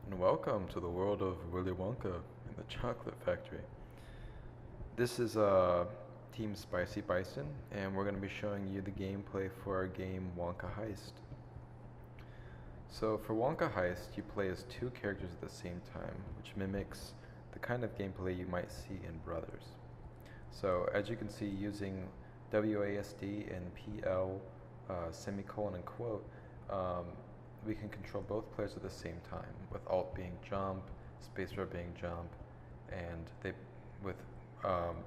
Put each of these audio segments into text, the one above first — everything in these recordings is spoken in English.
and welcome to the world of Willy Wonka and the Chocolate Factory. This is Team Spicy Bison, and we're going to be showing you the gameplay for our game Wonka Heist. So for Wonka Heist, you play as two characters at the same time, which mimics the kind of gameplay you might see in Brothers. So as you can see, using WASD and PL semicolon and quote, we can control both players at the same time, with Alt being jump, spacebar being jump, and they with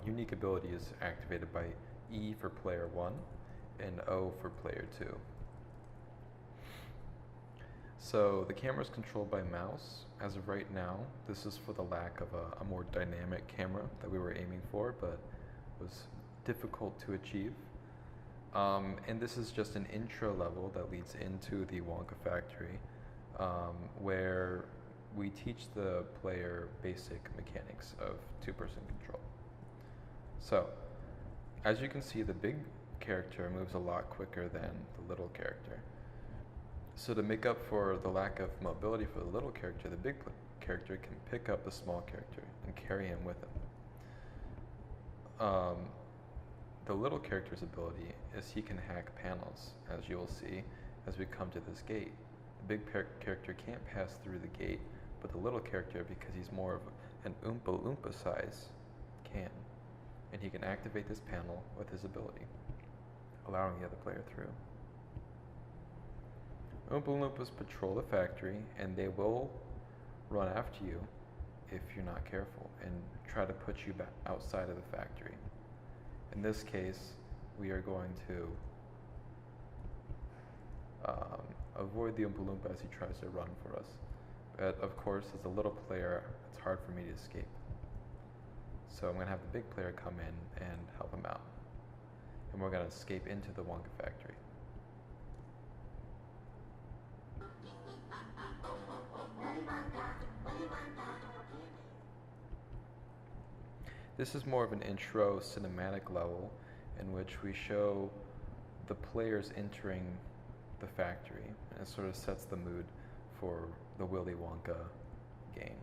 unique abilities activated by E for player 1 and O for player 2. So the camera is controlled by mouse. As of right now, this is for the lack of a more dynamic camera that we were aiming for, but was difficult to achieve. And this is just an intro level that leads into the Wonka factory, where we teach the player basic mechanics of two-person control. So, as you can see, the big character moves a lot quicker than the little character. So to make up for the lack of mobility for the little character, the big character can pick up the small character and carry him with him. The little character's ability is he can hack panels, as you will see as we come to this gate. The big character can't pass through the gate, but the little character, because he's more of an Oompa Loompa size, can. And he can activate this panel with his ability, allowing the other player through. Oompa Loompas patrol the factory, and they will run after you if you're not careful and try to put you back outside of the factory. In this case, we are going to avoid the Oompa Loompa as he tries to run for us. But of course, as a little player, it's hard for me to escape. So I'm going to have the big player come in and help him out. And we're going to escape into the Wonka factory. This is more of an intro cinematic level in which we show the players entering the factory, and it sort of sets the mood for the Willy Wonka game.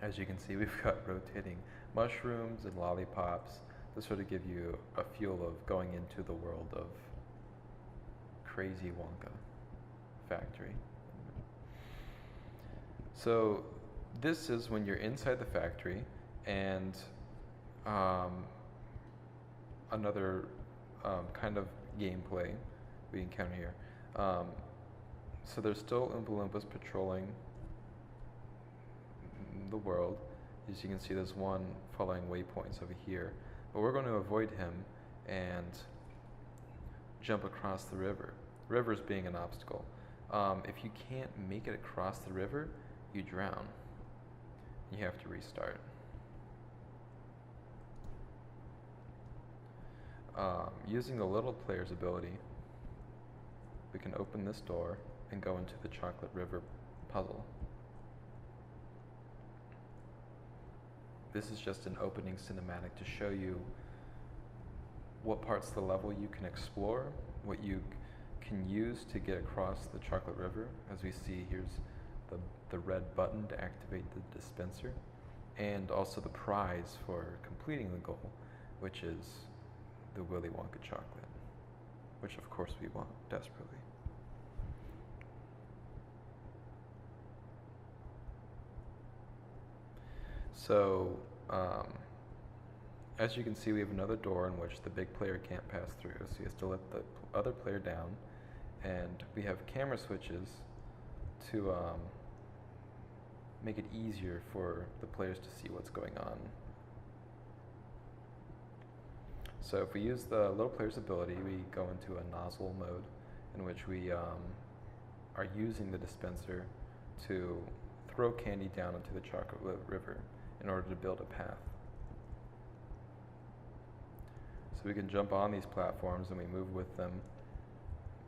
As you can see, we've got rotating mushrooms and lollipops to sort of give you a feel of going into the world of crazy Wonka factory. So this is when you're inside the factory, and another kind of gameplay we encounter here. So there's still Oompa Loompas patrolling the world. As you can see, there's one following waypoints over here, but we're going to avoid him and jump across the river. Rivers being an obstacle. If you can't make it across the river, you drown. You have to restart. Using the little player's ability, we can open this door and go into the Chocolate River puzzle. This is just an opening cinematic to show you what parts of the level you can explore, what you can use to get across the Chocolate River. As we see, here's the red button to activate the dispenser, and also the prize for completing the goal, which is the Willy Wonka chocolate, which of course we want desperately. So, as you can see, we have another door in which the big player can't pass through, so he has to let the other player down, and we have camera switches to make it easier for the players to see what's going on. So if we use the little player's ability, we go into a nozzle mode in which we are using the dispenser to throw candy down into the Chocolate River in order to build a path. So we can jump on these platforms and we move with them,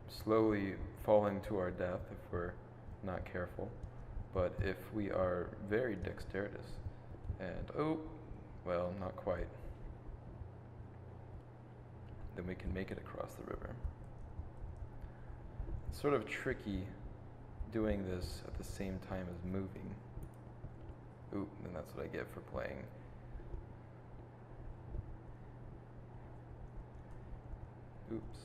slowly falling to our death if we're not careful. But if we are very dexterous, and oh, well, not quite, then we can make it across the river. It's sort of tricky doing this at the same time as moving. Oop, and that's what I get for playing. Oops.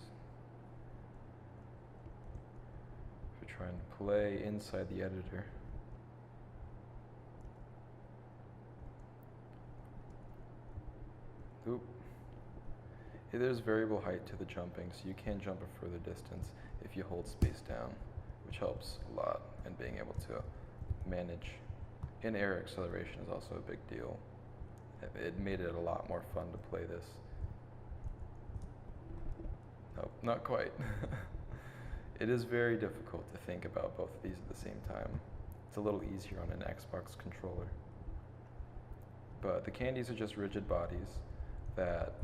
If you're trying to play inside the editor. Oop. Hey, there's variable height to the jumping, so you can jump a further distance if you hold space down, which helps a lot in being able to manage. In-air acceleration is also a big deal. It made it a lot more fun to play this. Nope, not quite. It is very difficult to think about both of these at the same time. It's a little easier on an Xbox controller. But the candies are just rigid bodies that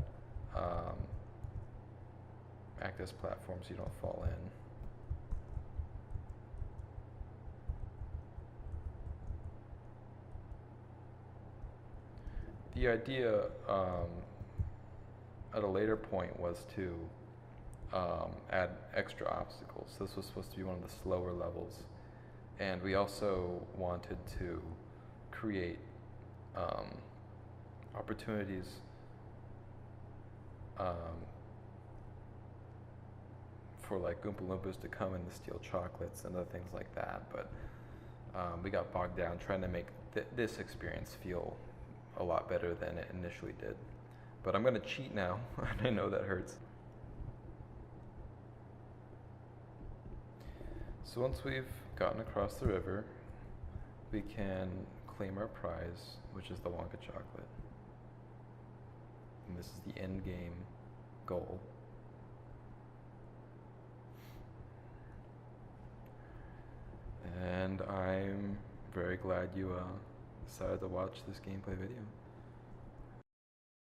act as platforms so you don't fall in. The idea at a later point was to add extra obstacles. This was supposed to be one of the slower levels, and we also wanted to create opportunities for like Oompa Loompas to come in to steal chocolates and other things like that, but we got bogged down trying to make this experience feel a lot better than it initially did. But I'm gonna cheat now. I know that hurts. So once we've gotten across the river, we can claim our prize, which is the Wonka chocolate. And this is the end game goal. And I'm very glad you decided to watch this gameplay video.